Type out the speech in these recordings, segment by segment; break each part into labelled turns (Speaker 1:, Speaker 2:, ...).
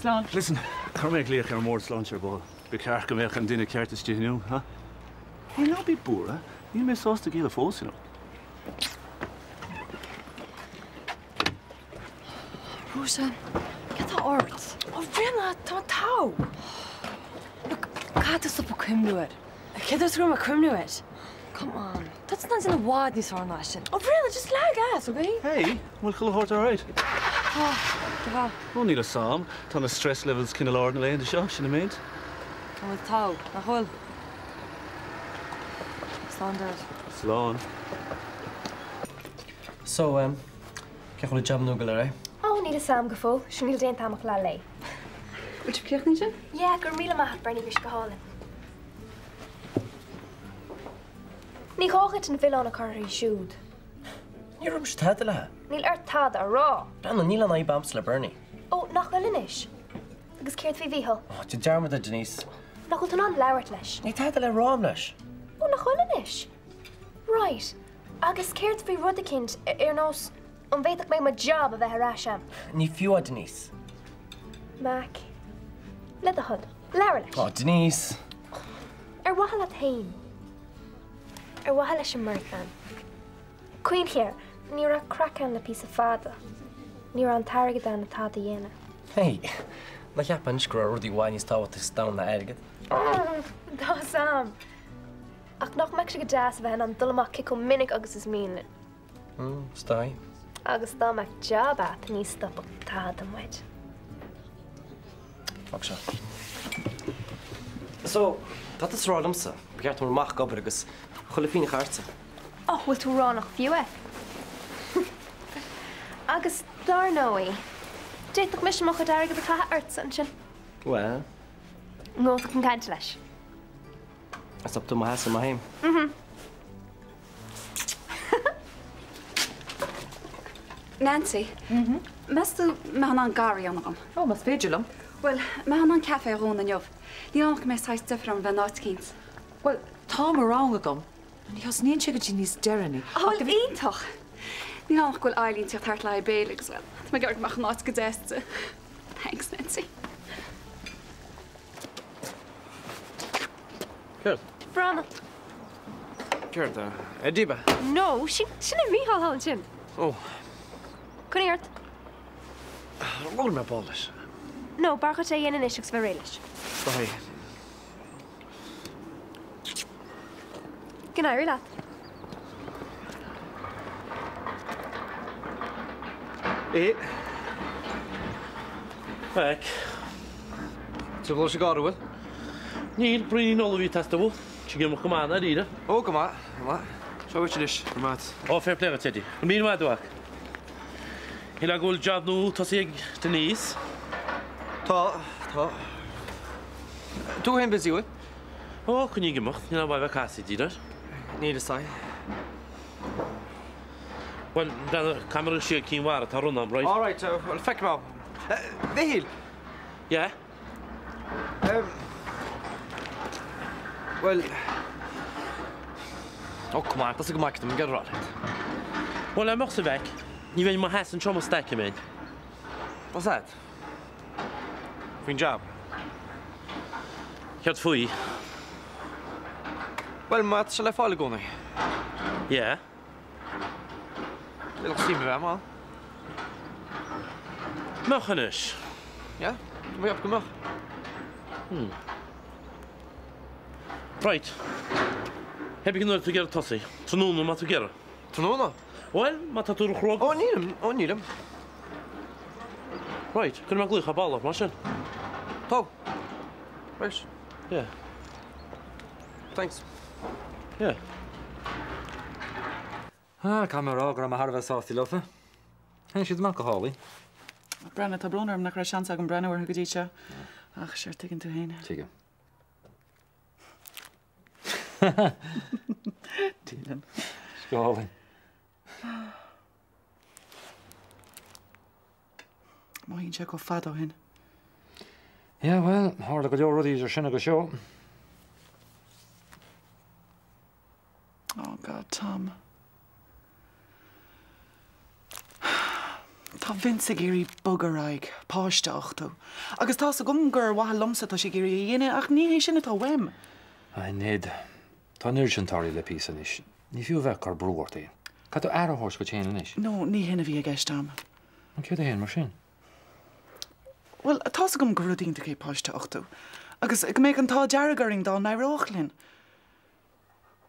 Speaker 1: Slán.
Speaker 2: Listen, come make leach ar mór slán ar ball. Be ceart go bheith an duine ceartas tí nú, ha? Ní ná bí búra, ní mé sásta gíle fós, you know.
Speaker 1: Rosa, get that ort.
Speaker 3: Oh, really? Tá.
Speaker 1: Look, Cata's up a crimnuid. A kid's room a crimnuid. Come on. That's not in a wad ní sár náisisin.
Speaker 3: Oh, really? Just lag ass, okay?
Speaker 2: Hey, bhfuil chulahort all right?
Speaker 1: Tá.
Speaker 2: Ó níl a sam, tá na stress levels cinna láir na léon seo, sinna méid.
Speaker 1: Tá tá, na hol. Standard.
Speaker 2: Slán.
Speaker 4: So, ceach le jam núgal ar
Speaker 3: Oh, need a Sam go fó, siúil déon tamach le lei.
Speaker 1: Which of Kirchner sin?
Speaker 3: Yeah, gur míle maith Bernie bhís go hálan. Ní cháchait an bhil anna choirí siúd.
Speaker 4: Ní rum stad le.
Speaker 3: Níl tad a rá.
Speaker 4: Ran na níl an í bams le Bernie.
Speaker 3: Oh, nach bhfuil inis. Agus céirt fhí bhíhol.
Speaker 4: Oh, ti dearmad a Denise.
Speaker 3: Nach bhfuil an leabhart leis.
Speaker 4: Ní tad le rám leis.
Speaker 3: Oh, nach bhfuil inis. Right. Agus céirt fhí rud a cinnt ar nós an bhéadach mé ma job a bheith ará sem.
Speaker 4: Ní fiú a Denise.
Speaker 3: Mac. Le a chud. Leabhar leis.
Speaker 4: Oh, Denise.
Speaker 3: Ar wahal at hain. Ar wahal leis an mirthan. Queen here, ní ra crackan le pís a fada. Ní ra an targad an na táda dhéana.
Speaker 4: Hey, na ceapan scrú rudí bhainís táhat is down na airgad.
Speaker 3: Dá Sam. Ach nach meid go deas bheith an dulamach cic minic agus is míle.
Speaker 4: Stai.
Speaker 3: Agus dá meid job at ní stop a táda muid.
Speaker 4: Fak seo. So, dat is rálamsa. Begeart mar mach gobar agus chula fína charta.
Speaker 3: Oh, bhfuil tú rá nach fiú e? Agus dar nóí. Déach mis mo go deirgad a chatha airt san sin.
Speaker 4: Well,
Speaker 3: Ngóta an caiint leis.
Speaker 4: as up to my house and my home.
Speaker 1: Nancy. Mes tú mehan an gari anam.
Speaker 5: Oh, mas féidirlam.
Speaker 1: Well, mehan an cafe rún an job. Ní annach mes sais differ an bheith náitkins.
Speaker 5: Well, tá mar rang agam. Ní has níon si go dtí níos deirení.
Speaker 1: Oh, iontoch. Ní annach goil Eileen tíocht thart le béle as well. Tá me gart mach náit go déiste. Thanks, Nancy.
Speaker 4: Good.
Speaker 3: Brana.
Speaker 4: Good. Ediba.
Speaker 3: No, sin a míhall hall sin.
Speaker 4: Oh,
Speaker 3: Cuniart?
Speaker 4: roll my balls.
Speaker 3: No, barcha sé dhéanaan isiach bheith réiles.
Speaker 4: Stai.
Speaker 3: Gnair leat.
Speaker 2: É. Back.
Speaker 4: So close you got it with?
Speaker 2: Níl brín olahí testable. Si gimach gomána ríide.
Speaker 4: Oh, come on. So which is Matt?
Speaker 2: Ó fair play Teddy. Mín maidúach. Hila gúil job nú tá sig Denise.
Speaker 4: Tá. Tú hen busy with?
Speaker 2: Ó chuní gimach, ní bhaibh casí díidir.
Speaker 4: Need a sign.
Speaker 2: Well, dan camera sé címhhar tá runnam, right?
Speaker 4: All right, well, feck mal. Vihil.
Speaker 2: Yeah?
Speaker 4: Well. Oh, come on, that's a good market. I'm get right.
Speaker 2: Well, I'm också väck. Ni vet ju man hästen som måste stäcka mig.
Speaker 4: What's that? Fin job.
Speaker 2: Jag får i.
Speaker 4: Well, Matt, shall I follow going?
Speaker 2: Yeah.
Speaker 4: Little see me, man.
Speaker 2: Möchenisch.
Speaker 4: Ja? Kom je op, kom op.
Speaker 2: Right. Heb ik nooit together tossi. Tonunu ma together.
Speaker 4: Tonuna?
Speaker 2: Well, ma tatur chrog.
Speaker 4: Oh, niet hem.
Speaker 2: Right. Kunnen we glucha ball op, machine?
Speaker 4: Top. Right.
Speaker 2: Yeah.
Speaker 4: Thanks.
Speaker 2: Yeah.
Speaker 6: Kan man ragra ma harfa sásti lofa. Hen siad man go hálaí.
Speaker 5: Brenna tá brunarm nach ra sean agam brenna ar go dtí. Ach, seir tuigeann tú héine.
Speaker 6: Tuige.
Speaker 5: Dílan.
Speaker 6: Skálaí.
Speaker 5: Má hín sé go fad ó hin.
Speaker 6: Ja, well, hála go leor rudí ar sinna go seo.
Speaker 5: Oh, God, Tom. Tá Vince géirí bugarráig, páisteachú. Agus tá a gom gur bhatha lomsa tá sé géirí dhéine ach ní hé sinna tá bhaim.
Speaker 6: Néad, tá urgentáí le pí is. Ní fiú bheith car brúirtaí. Ca tú airths go chéan is?
Speaker 5: No, ní hinna bhí a gceistem.
Speaker 6: An céad a héan mar sin?
Speaker 5: Well, tá a gom gur dínta é páisteachú. Agus ag méid an tá dearagaring dá naróchlinn.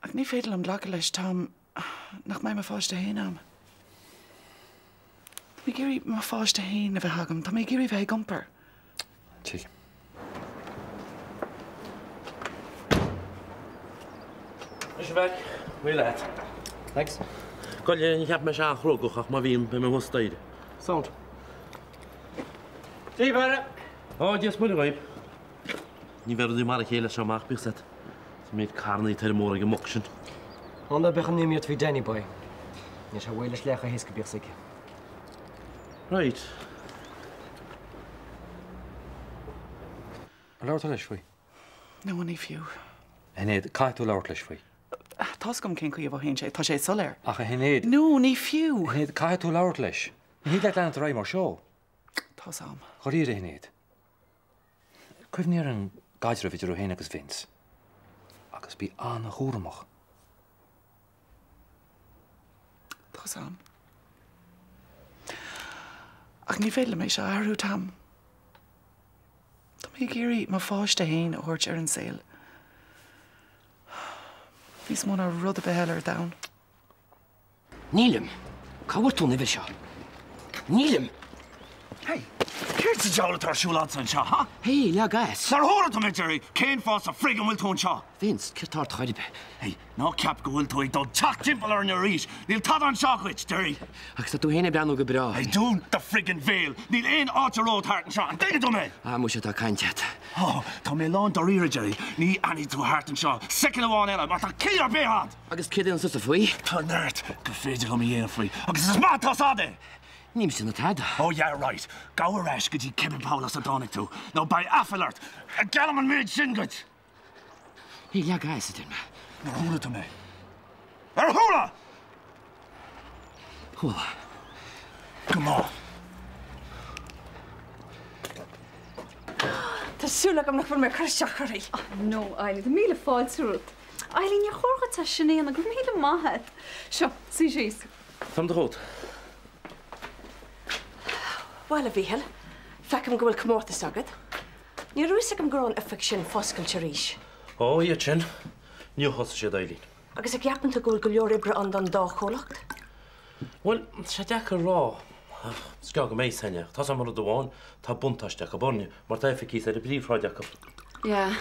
Speaker 5: Ag ní féidir am lecha leis tám nach mé fáiste héanam. Tá géirí má fáiste héin a bheith hagam, Tá mé géirí bheith gomper.
Speaker 6: Tí.
Speaker 7: Is je weg? Wil je het?
Speaker 4: Thanks.
Speaker 7: Kan je hebt me aan groot gehad, maar wie bij mijn hosteden?
Speaker 4: Sound. Zie je
Speaker 7: Oh, yes, moet ik. Niet werden die maar een hele schamak bezet. Ze met karne ter morgen mokken.
Speaker 4: Onda begin niet meer twee Danny boy. Je zou wel eens leggen his gebied zeker.
Speaker 7: Right.
Speaker 6: Leir leis faoi.
Speaker 5: No, ní fiú.
Speaker 6: Héad cai tú leir leis faoi.
Speaker 5: Tá gom cén chuí bh hén sé, tá sé solir.
Speaker 6: Ach a héad.
Speaker 5: No, ní fiú.
Speaker 6: Héad cai tú leir leis. Ní le lena raim mar seo.
Speaker 5: Tá sam.
Speaker 6: Choíir a héad. Cuimhníar an gaidir a bhíidir ó héana agus Vince. Agus bí anna chóramach.
Speaker 5: Tá sam. Ach ní féile mé se airú tam. Tá mé géirí má fáiste héin a thuirt ar an saoil. Bhís mna rud a behéir da.
Speaker 4: Nílim. Cabhar tú nibir seo. Nílim.
Speaker 2: Hey, céirt sa deala tar siúlá san seo, ha?
Speaker 4: Hé, le gas.
Speaker 2: Nar hóra tú mé, Jerry, cén fás a frigan bhfuil tún seo.
Speaker 4: Vince, cirtar tráidibe.
Speaker 2: Hey, ná ceap go bhfuil tú ag dó teach timpeall ar na rís. Níl tad an seachuid, Jerry.
Speaker 4: Agus tá tú héna breanú go bra.
Speaker 2: Hey, dún the friggin' véil. Níl éon áiteród thart an seo. An daige tú mé.
Speaker 4: Mu sé tá cainteat.
Speaker 2: Oh, tá mé lán do riire, Jerry. Ní aní tú hart an seo. Second amháin eile, mar tá cíar béhad.
Speaker 4: Agus céad an sus a faoi?
Speaker 2: Tá nert, go féidir go mé dhéana faoi. Agus is má tá sáde.
Speaker 4: Ním sin na tada.
Speaker 2: Oh, yeah, right. Gabhar eis go dtí Kevin Paulas a dánig tú. Nó ba affalart. A galam an méid sin goid.
Speaker 4: Hé, le gas a dyn me.
Speaker 2: Nar húla tú mé. Ar húla!
Speaker 4: Húla.
Speaker 2: Come on.
Speaker 1: Tásúla am nach bfuil mar chuisteachchaí.
Speaker 8: No, Eileen, the míle fáilsúirt. Eileen, je chórgat a sinnéan a go míle maithe. Seo, sí síos.
Speaker 7: Tam de goed.
Speaker 1: Well a bhíhil, fecam go bhfuil cummórtas agad. Ní rúsa am gurán a fic sin foscail ríis.
Speaker 7: Oh, je chin. Nieuw host je dailin.
Speaker 1: Agus ag ceapan go bhfuil go leor ibre an don dácholacht.
Speaker 7: Wel, sé deach rá. Sga go mééis henne. Tá sam mar doháin tá buntáisteach a borne, mar tá fi cí ar a bríomhráideach.
Speaker 8: Ja,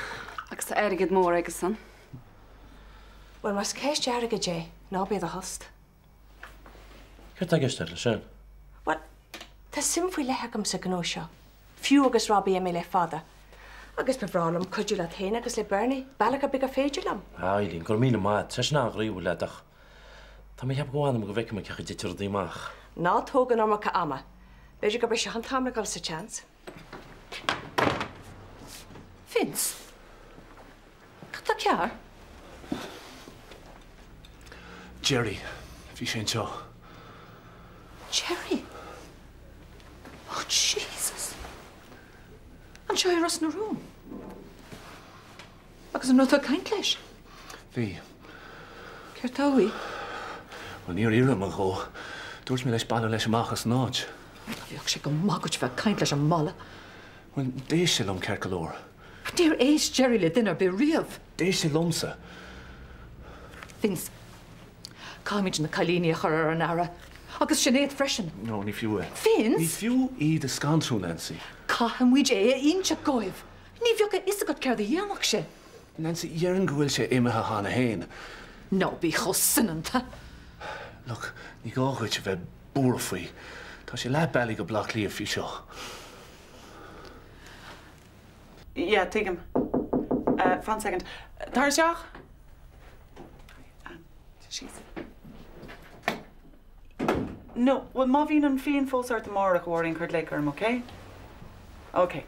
Speaker 8: agus tá airigid mór agus san.
Speaker 1: Well, mas céis dearga dé, ná béad a host.
Speaker 7: Chuir tá geiste le sin?
Speaker 1: Well, tá sim faoi lethegam sa gó seo. Fiú agus Robbie mé le fada. Agus be bhrálam chuidir le héine agus le Bernie, bailach a big a féidirlam.
Speaker 7: Ailín, gur mína maid, te ná ríú leach. Tá mé heb goháinm go bheice me cecha ditir díach.
Speaker 1: Ná tógan am ca ama. Beidir go be se an tamra gal sa chance. Vince? Tá cear?
Speaker 2: Jerry, bhí sin seo.
Speaker 1: Jerry? Oh, Jesus. An seo ar os na rúm. Agus an nutha caint leis.
Speaker 2: Bhí.
Speaker 1: Ceir táí?
Speaker 2: Well, níor ire man go. Dúirt mé leis banna leis amachchas náid.
Speaker 1: Bhíoh sé go mágad bheith caint leis an mala.
Speaker 2: Well, déis sé lom ceir go leor.
Speaker 1: Dír éis Jerry le duine be riamh.
Speaker 2: Déis sé lomsa.
Speaker 1: Vince, cáimid na cailíní a chur ar an ara. Agus sinnéad freisin.
Speaker 2: No, ní fiú é.
Speaker 1: Vince?
Speaker 2: Ní fiú iad a scantrú, Nancy.
Speaker 1: Cahamid é ionse goibh. Ní bheocha is a go ceir dhéanach sé.
Speaker 2: Nancy, dhearan go bhfuil sé imethe hána héin.
Speaker 1: No, bí chos sinanta.
Speaker 2: Look, ní gáchuid se bheith búra faoi. Tá sé le bailí go blach líomh fi seo.
Speaker 5: Yeah, take him. 1 second. Tarjach? She's. No, well, Mavin and Fian full sort tomorrow at Warring Court Lake, okay? Okay.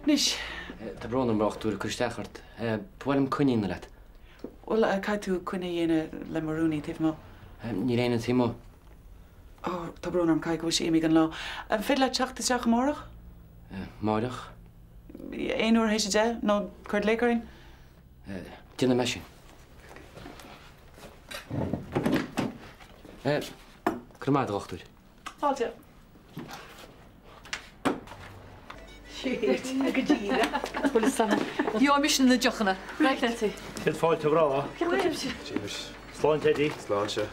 Speaker 5: Nis,
Speaker 4: Tá brón am rachtú a chuisteachart. Bhfuilm cuiín le.
Speaker 5: well, cai tú cuine dhéine le marúní tíh má.
Speaker 4: Ní réine tímo.
Speaker 5: Ó, tá brún am cai go sé imi an lá. Fid le teachtasteach amórach?
Speaker 4: Máireach.
Speaker 5: Éonúair hééis sé nó chuir lécarin?
Speaker 4: Dina me sin. Crumáid rachtúir.
Speaker 5: Fáilte.
Speaker 8: Jo mis na jochanna. Reití.
Speaker 2: Cid fáilte bhrá? Sláin Teddy.
Speaker 9: Sláán se.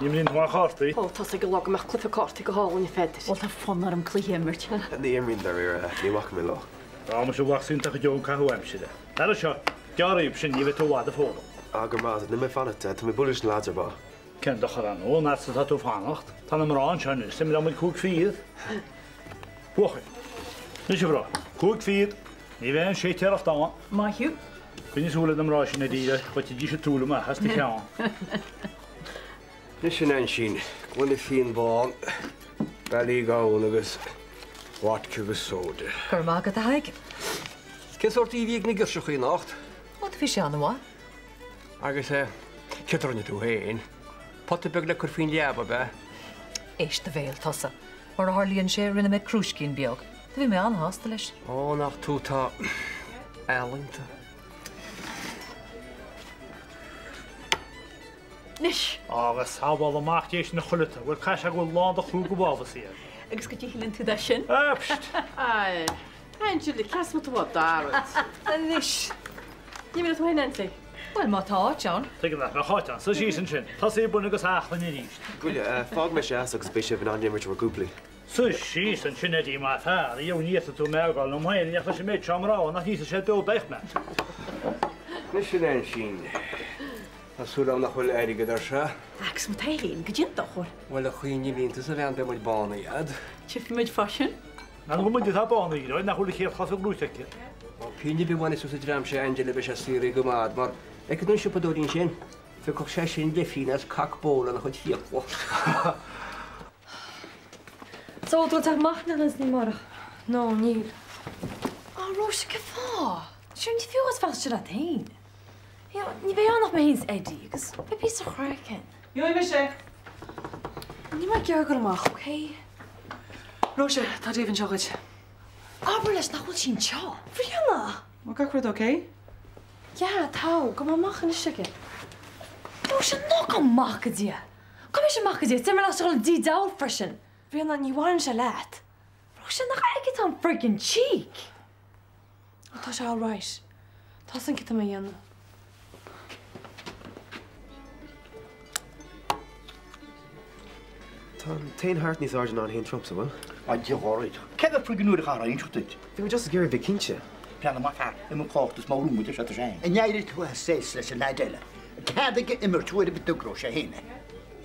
Speaker 2: Ní mlín mar chátaí?
Speaker 10: Ó tá go le meach clufa cátaí go háin i féidir.
Speaker 8: Bhil tá fannar am clíhéimirt.
Speaker 9: Ní mín ar níach mé lá.
Speaker 2: Tá mar se bhhaúnta go deon cahuaim siide. Tá seo dearíb sin ní bheith bhád a fóla.
Speaker 9: Agur má na mé fanna tá mé bulis láidir ba.
Speaker 2: Cen do an ó ná sa tú fánacht, Tá marrán sena sim le cúg fiad. Bucha. Ní sé bhrá. Cúg fiad, ní bhéon sé teach dá.
Speaker 8: Maithú?
Speaker 2: Cuine súla amrá sin na díide, chuit dí sé túla me has na cheán.
Speaker 9: Ní sin an sin, bhfuil fin bán bailí gáún agus bhaitce go sóide.
Speaker 8: Gur mágad a haig?
Speaker 9: Cin sortí bhíag na gursechaí nacht?
Speaker 8: Wat fi sé anhá?
Speaker 9: Agus citarne tú héin. Potta beg le chur fin leaba be?
Speaker 8: Éiste bhéil tosa. Mar a hálíonn sé rinne me cruúscín beag. Tá bhí mé anhásta leis.
Speaker 9: Ó nach tútá elinta.
Speaker 8: Nis.
Speaker 2: Agus sábháil amachtééis na chuileta, bhfuil cai a bhfuil lá a chrú go bháha síad.
Speaker 8: Agus go dtíhinn tú sin?
Speaker 2: Pst!
Speaker 10: Angela, cas mu bh dá.
Speaker 8: Nis.
Speaker 10: Ní mé tuhainanta.
Speaker 8: Well má tá John.
Speaker 2: Tu le na cháte, sa sí san sin, Tá sé buna agus achlan í ríist.
Speaker 9: Gúile fág me sé agus bé sé bh animirt war gúplaí.
Speaker 2: Sa sí san sinna dí má tá, íon níta tú meáil nó mhain neachta sé méid seamrá nach hí sé dó beich me.
Speaker 9: Ní sin an sin. Tásúla nach bhfuil airige ar se?
Speaker 8: Agus mu taíonn go dhéanta chur.
Speaker 9: Bhfuil a chuoine bínta a bhean be mar bána iad.
Speaker 8: Sif muid fashion?
Speaker 2: Na go muid tá bána íráid nach chula chéad chafa grúteige.
Speaker 9: Píine bhhaine sú dram sé Angela be sé síí go mád mar ag dún siúpadúín sin, fi co sé sin defínas cacbóla nach chud fiíochha.
Speaker 3: Só dú machna is ní marach.
Speaker 10: No, níl.
Speaker 8: Á Róise go fá. Siú ní fiúgus fáiste a tain. Ní bheith annach mé hís Eddie, agus be bí a chrácin.
Speaker 5: Jo me sé.
Speaker 8: Ní mar gear go amach, oké?
Speaker 5: Róise, tá díhann seoid.
Speaker 8: Aber leis nachhfuil sin teo. Bhríanna?
Speaker 5: Má gacrad oké?
Speaker 8: Ja, tá, go má machchan is siige. Róise nó go machcadí. Kom is machcadí, tí mar las go dí dá frisin.
Speaker 1: Bhíonna ní bhhain se leat.
Speaker 8: Róise nach aige an friggin cheek.
Speaker 1: Tá sé all right. Tá san cit mé dhéanana.
Speaker 9: Tá taon hart níos áidir an hén Trump sa bhfuil?
Speaker 11: An tíáid. Cead friginúir a intuid.
Speaker 9: Bhí just gur bh cinse.
Speaker 11: Peanna má im cátas má rúmúide se sé. I neidir tú sé leis an leidéile. Ceadaige immer túir be dogró sé héine.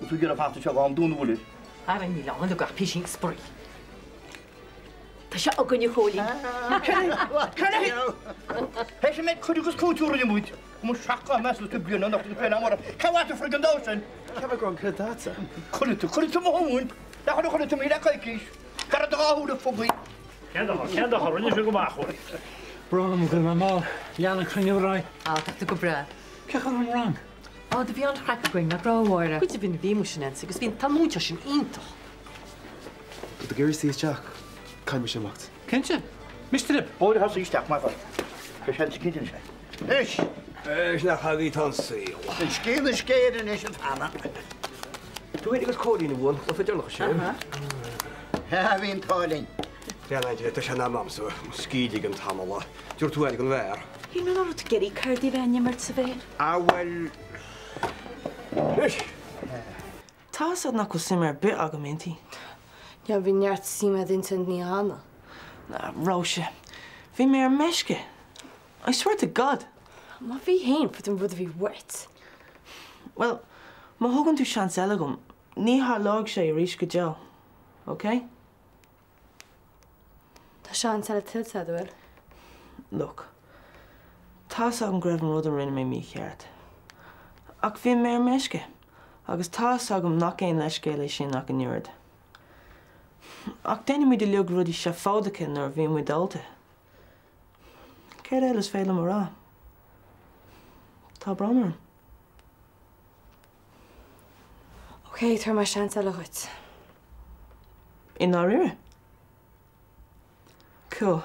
Speaker 11: Tú gur a fáta se bhám dúna bhfuil.
Speaker 8: Ar an ní lehan go písin sprí. Tá se agan ní cholaí.
Speaker 11: Heis mé chuidirgus cúúir múid. Mú seaá me tú blianana nach tú pena mar. Cehaú frigan dásin.
Speaker 9: Cefa go an chudáta?
Speaker 11: Chuirú móún, le chu chuir tú mí le caiiciis. Gar áúna fogaí.
Speaker 2: Cean rinne fi go máchir.
Speaker 6: Bram go má leanna crunnerá.
Speaker 8: Á tá go bre.
Speaker 6: Cechan an rang.
Speaker 8: Á de bhí an chracaing na ráhhaire.
Speaker 10: Cuide bhín bhíú sin agus bhín tanúte sin ionintach.
Speaker 9: But the Gary sees Jack. Caiim sé macht.
Speaker 6: Kense? Mr.
Speaker 11: Bóir has isteach má fáil. Cos hen cinan sé. Is
Speaker 9: Is nach chaí tan síl.
Speaker 11: an scéad scéan is an anna.
Speaker 9: Tú héidir agus cóí na bhil ó féidir nach sé.
Speaker 11: Ha hín táling.
Speaker 9: Déanaid tá se ná mamsú scídig an tamala. Dúir tú an bhhér.
Speaker 10: Hí me ru geirí chuirdí bheine mar sa bhéin.
Speaker 11: Bhfuil
Speaker 9: Is!
Speaker 10: Tá nach go sim mar bit agamintí. Ja, bhí neart síime intent ní hána. Na, Róise, bhí mé ar meisce. I swear to God. Má bhí héin fu an bud a bhí wet. Well, má thugann tú sean elegum, ní há lág sé a rís go gel, OK?
Speaker 3: Tá seán se tiltte bhfuil.
Speaker 10: Look, tá an greibh an rud an rinne mé mí cheart. Ach bhí mé ar meisce, agus tá agam nach éon leis cé lei sin nach an nuird. Ach déine mí de leog rudí se fádacin ar bhí mu dalta. Céir eile is féile mar rá. Tá branar.
Speaker 1: Ok, tar mar sean le chuit.
Speaker 10: In áíire? Cool.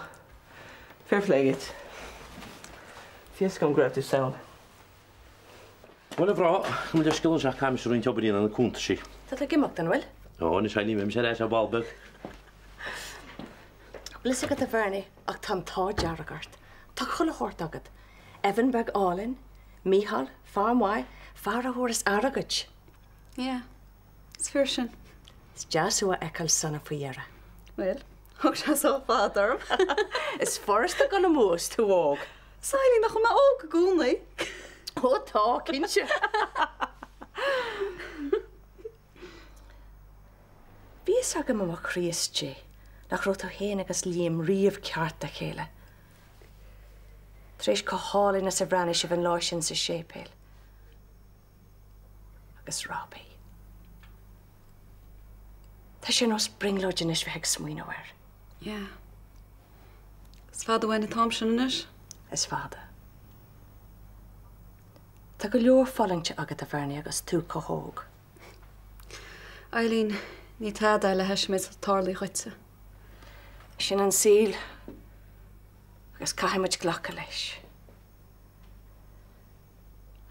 Speaker 10: Fair play it. Fies gan greibh tú saoil.
Speaker 7: Wel, bro, mae'n ddysgu yn siach camis rwy'n tobyn yn y cwnt si.
Speaker 1: Tá le gimach dan bhfuil?
Speaker 7: O, nes i ni mewn sy'n eich a balbeg.
Speaker 1: Blis agad a bharni ach tan tá dearagart. Tá chula chórt agad. Evan bag Alin, Mihal, Farmwai, Farahóras aragad.
Speaker 8: Yeah, it's fair sin.
Speaker 1: Is jasú a ecal sanna fuiera.
Speaker 8: Well, hoog se so fádarm.
Speaker 1: Is forrasta gan na mús tú óg.
Speaker 8: Sailí nach ma óg gúnaí.
Speaker 1: Ó tá, cinse. Bís agam am a chríostí, nach rot a héin agus líam riamh ceart a chéile. Tréis có hálinn a sa bhranna se bhain láisin sa sépéil. Agus Robbie. Tá sin os bringlóidin is bheith smuoine bhar.
Speaker 8: Yeah. Is fada bhain na Thompson inis?
Speaker 1: Is fada. Tá go leor fallingte agad a bharni agus tú cothóg.
Speaker 8: Eileen, ní tád eile heis méid tarlaí chuite.
Speaker 1: Sin an síl agus caiimiid ghlacha leis.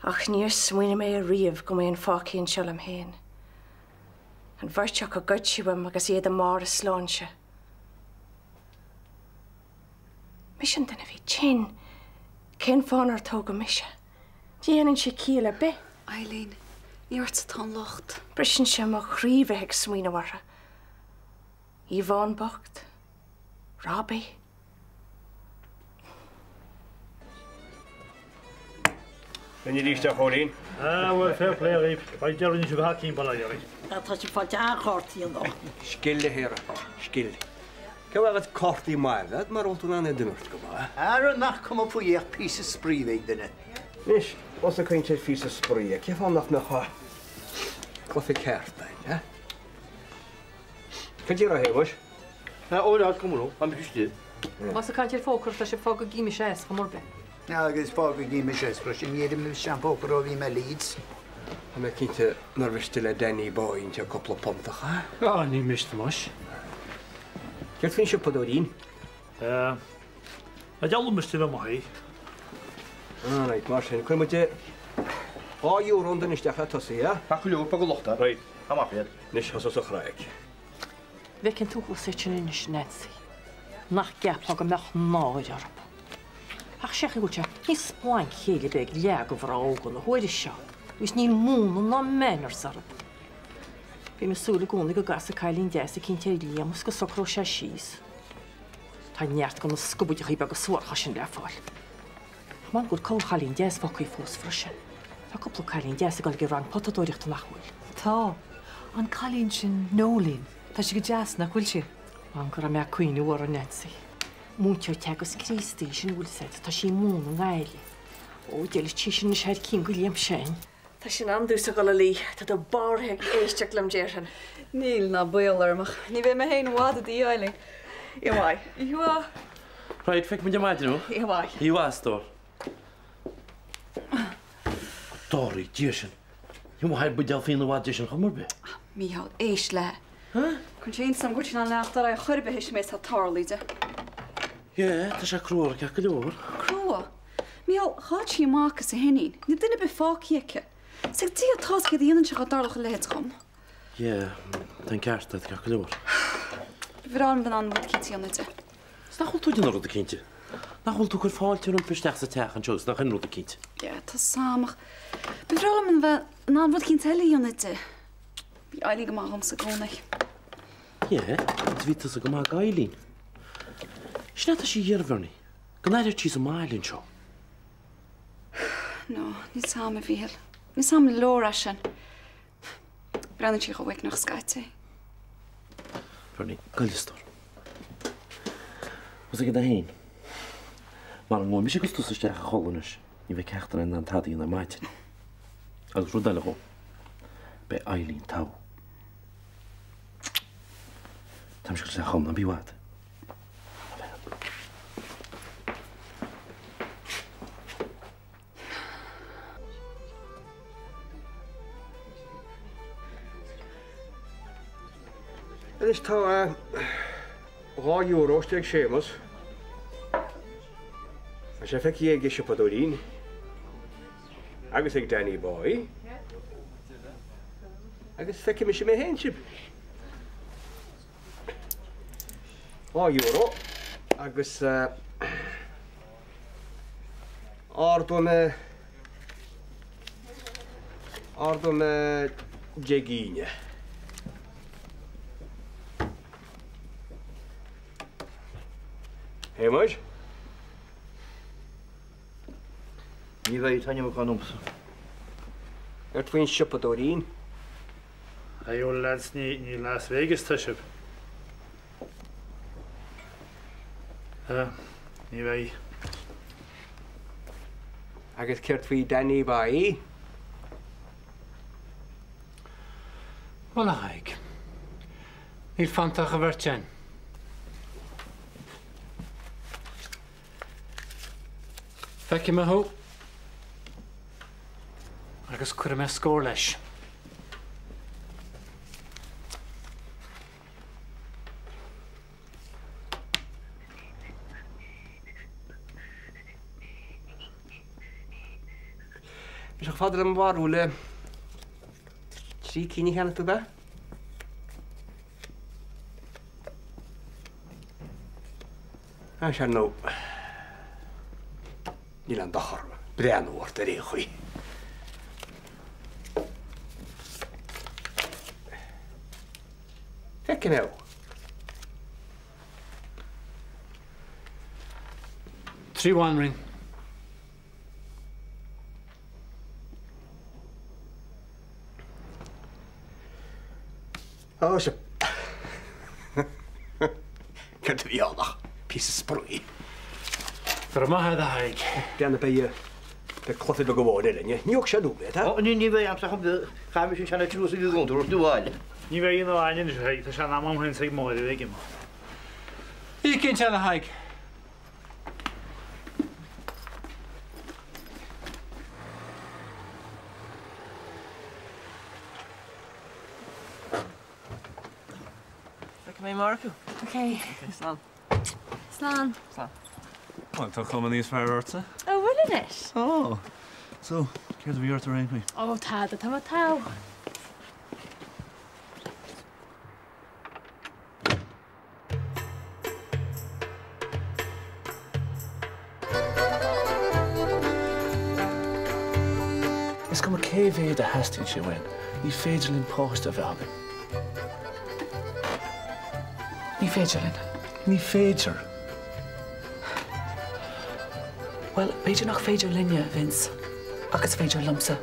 Speaker 1: Ach níor smuoine mé a riamh go mé an fáciín seol am héin. An bhairteach a goidsiúam agus iad a mar a sláinse. Mission dana bhí tin, cén fánar tóga mise. Déanann sé cíal be.
Speaker 8: Eileen, ní ort sa tá locht.
Speaker 1: Brisin sé má chríomh ag smuoine warra. Yvonne Bocht, Robbie.
Speaker 9: Ben je liefst Jolien?
Speaker 2: Wel, fair play, Riep. Wij delen niet zo vaak in Balajari.
Speaker 11: Dat is je van aangort hier nog.
Speaker 9: Skilde, heren. Skilde. Ik heb wel het kort die maar, maar rond toen aan de dummert komen.
Speaker 11: Er nacht kom op voor je piece spree weg binnen.
Speaker 9: Nis, was er geen tijd vieze spree. Ik heb vannacht nog koffie kaart, hè? Kan je er heen, was?
Speaker 7: Ja, oh, ja, kom maar op. Wat is dit?
Speaker 8: Was kan je fókur dat je fókur gimi séis gomorbe.
Speaker 11: Ja, ik is vaak niet meer zes, maar je niet meer shampoo voor wie met leads.
Speaker 9: En ik kind naar we stille Danny Boy in je koppel pontig, hè?
Speaker 2: Ja, niet mist, mas.
Speaker 9: Je vindt je podorien?
Speaker 2: Het allemaal mist er maar heen.
Speaker 9: Ah, nee, maar zijn. Kun je oh, je ronde is dat tussen, ja?
Speaker 11: Pak je op, pak je locht,
Speaker 9: Right.
Speaker 11: Ga maar weer.
Speaker 9: Nis als zo graag.
Speaker 12: We kunnen toch wel zitten in de snetsie. Nach gap nog een nacht nader. Ach, zeg je goed, ja. Niet splank hele beg leg over ogen. Hoor je zo? Is niet moon en menner zarp. Bij me zoele kondige gasse kailin deze kinteria moest zo krocha schis. Hij niet kan ons skubuje hiba geswar hashin daarvoor. Man goed kou kailin deze vakje fos frischen. Ik op kailin deze gal gerang potatooricht nachwil.
Speaker 13: Tá, an cailín sin nólín, Tá si go jazz nach bhfuil si.
Speaker 12: An gur mé cuioine war an netsaí. Múteir tegus Christí sin bhfuil sé tá sí mún an gáile. Ó déiles tí sin na séir cin go líam sein.
Speaker 1: Tá sin andús a go lí, tá do barthaigh éisteach lam déirhan.
Speaker 8: Níl na bualarmach. Ní bheith me héin bhád a dí Eileen.
Speaker 1: Iwai. Iwa.
Speaker 7: Right, fik me de maid nu.
Speaker 1: Iwai.
Speaker 7: Iwa stor. Tori, Jason. Je moet hij bij Delphine wat Jason gaan be.
Speaker 8: Míhall éis le. Chun sin sam gúirtin an leachtar a churbe hééis mééis tá tarlíide.
Speaker 7: Ja, tá sé cruúr ce go leor.
Speaker 8: Crua. Míhall cháit sí máchas a henín, ní duine be fáciice. Sa tí atá go dhéanaan se darlach lehéid chum.
Speaker 7: Ja, den ceart ce go leor.
Speaker 8: Bhrán van an bud cítíanite.
Speaker 7: Snachol tú den de kindje. Nachol tú gur fáilú an pisteach sa teach an jos nach an rud a kind.
Speaker 8: Ja, tá samach. Bhrám an bheith ná bud cinn teleíanite. Bhí Eileen go mátham sa gcónaich.
Speaker 7: Ja, ví a go má gailín. Sna a sí dhéarhharni. Go naidir tí a málinn seo.
Speaker 8: No, ní sam a bhíhil. Ní sam lóra sin. Brenn si go bhaic nach scaite.
Speaker 7: Fernie, gailistor. Was ik da heen? Maar een mooi misje kost tussen sterke gollenes. Je weet echt aan het hadden in de maatje. Als rodelle go. Bij Eileen touw.
Speaker 6: Amsgol sy'n chom na biwad.
Speaker 9: Ydych ta €2 steg Seamus. A se fec I eisiau Podorin. Agus ag Danny Boy. Agus fec I eisiau me henship. €2. Agus Ardwm Jeginia. Hé, muid?
Speaker 11: Ní bheith taine mo canúmsa.
Speaker 9: Twin Sipadorín.
Speaker 2: Ayo lads ní Las Vegas tuisib. Ní bheith.
Speaker 9: Agus ceirt fao Danny Boy.
Speaker 14: Wel haig. Níl fantach a bhirtein. Feici me ho. Agus cuir me scór leis.
Speaker 9: Bys o'ch ffadur am warw le 3 cyn I chan ydw ba? A siar nhw. Nilan dochor. Brean o'r dyr I chwi. Fecyn ew.
Speaker 14: Three one ring.
Speaker 9: O, se... Cynt fi olach. Piece of sprwy.
Speaker 14: Fyr yma hedd a haig.
Speaker 9: Dian y beie. Be clothyd o gofod elyn, ie? Ni o'ch siadw beth, ha?
Speaker 11: O, ni bheith amsach am bydd. Cham eisiau sianna trws I ddod o'r dwywael.
Speaker 2: Ní bheith un o angen eisiau haig, ta sian am hyn sy'n moedd I ddeg yma.
Speaker 14: I cyn siad a haig.
Speaker 10: Fec mé Marco.
Speaker 8: Okay.
Speaker 10: Slán.
Speaker 8: Slán.
Speaker 10: Slán.
Speaker 6: Wel, ta chom yn these fair orta.
Speaker 8: Oh, will it?
Speaker 6: Oh, so, ceir dy fi orta rhaid mi?
Speaker 8: Oh, tad, a taw.
Speaker 6: Is kom a cévé de hastin sé wen. Ní féidir linn post a bheagin.
Speaker 5: Ní féidir linn.
Speaker 6: Ní féidir.
Speaker 5: Wel, beidir nach féidir linne, Vince. Agus féidir lumsa.